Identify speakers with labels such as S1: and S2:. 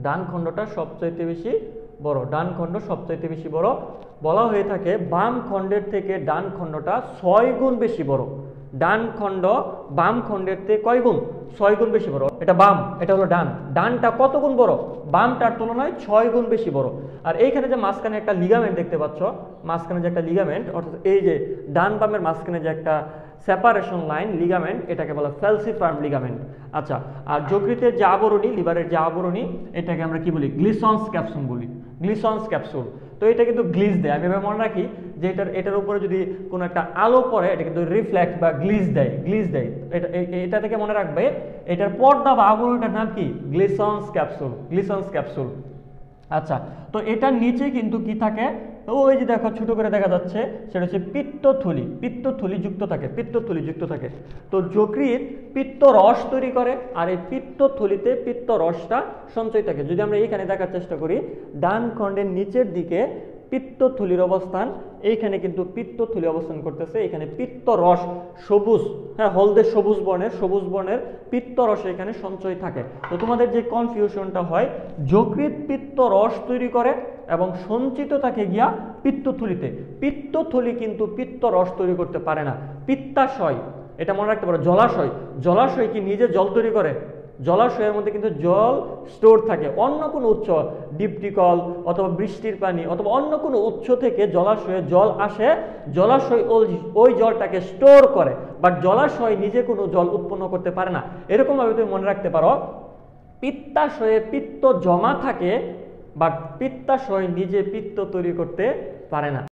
S1: ডান খণ্ডটা সবচাইতে বেশি বড়, ডান খণ্ড সবচাইতে বেশি বড়। বলা হয়ে থাকে বাম খণ্ডের থেকে ডান খণ্ডটা 6 গুণ বেশি বড়। ডান খণ্ড বাম খণ্ডের থেকে কয় গুণ? 6 গুণ বেশি বড়। এটা বাম, এটা হলো ডান। ডানটা কত গুণ বড়? বামটার তুলনায় 6 গুণ বেশি বড়। আর এইখানে যে মাঝখানে একটা লিগামেন্ট দেখতে পাচ্ছ, মাঝখানে যে একটা লিগামেন্ট, অর্থাৎ এই যে ডান বামের মাঝখানে যে একটা সেপারেশন লাইন লিগামেন্ট, এটাকে বলা ফ্যালসিফার্ম লিগামেন্ট। আচ্ছা, আর যকৃতের যে আবরণী, লিভারের যে আবরণী, এটাকে আমরা কি বলি? গ্লিসন্স ক্যাপসুল বলি, গ্লিসন্স ক্যাপসুল। তো এটা কিন্তু গ্লিজ দেয়। আমি এভাবে মনে রাখি যে এটার উপরে যদি কোনো একটা আলো পড়ে, এটা কিন্তু রিফ্লেক্ট বা গ্লিজ দেয়, গ্লিজ দেয়। এটা থেকে মনে রাখবে এটার পর্দা বা আবরণীটার নাম কি? Glisson's capsule, Glisson's capsule. আচ্ছা, তো এটার নিচে কিন্তু কি থাকে? ওই যে দেখো ছোট করে দেখা যাচ্ছে, সেটা হচ্ছে পিত্তথলি। পিত্তথলি যুক্ত থাকে, পিত্তথলি যুক্ত থাকে। তো যকৃৎ পিত্ত রস তৈরি করে, আর এই পিত্তথলিতে পিত্ত রসটা সঞ্চয় থাকে। যদি আমরা এইখানে দেখার চেষ্টা করি, ডান খণ্ডের নিচের দিকে পিত্তথলির অবস্থান, এইখানে কিন্তু পিত্তথলি অবস্থান করতেছে। এখানে পিত্ত রস সবুজ, হ্যাঁ হলদে সবুজ বর্ণের পিত্ত রস এখানে সঞ্চয় থাকে। তো তোমাদের যে কনফিউশনটা হয়, যকৃৎ পিত্ত রস তৈরি করে এবং সঞ্চিত থাকে গিয়া পিত্তথলিতে। পিত্তথলি কিন্তু পিত্ত রস তৈরি করতে পারে না। পিত্তাশয়, এটা মনে রাখতে পারো। জলাশয়, জলাশয় কি নিজে জল তৈরি করে? জলাশয়ের মধ্যে কিন্তু জল স্টোর থাকে। অন্য কোনো উৎস, ডিপটি কল অথবা বৃষ্টির পানি অথবা অন্য কোনো উৎস থেকে জলাশয়ে জল আসে, জলাশয় ওই জলটাকে স্টোর করে, বাট জলাশয় নিজে কোনো জল উৎপন্ন করতে পারে না। এরকমভাবে তুমি মনে রাখতে পারো, পিত্তাশয়ে পিত্ত জমা থাকে, বাট পিত্তাশয় নিজে পিত্ত তৈরি করতে পারে না।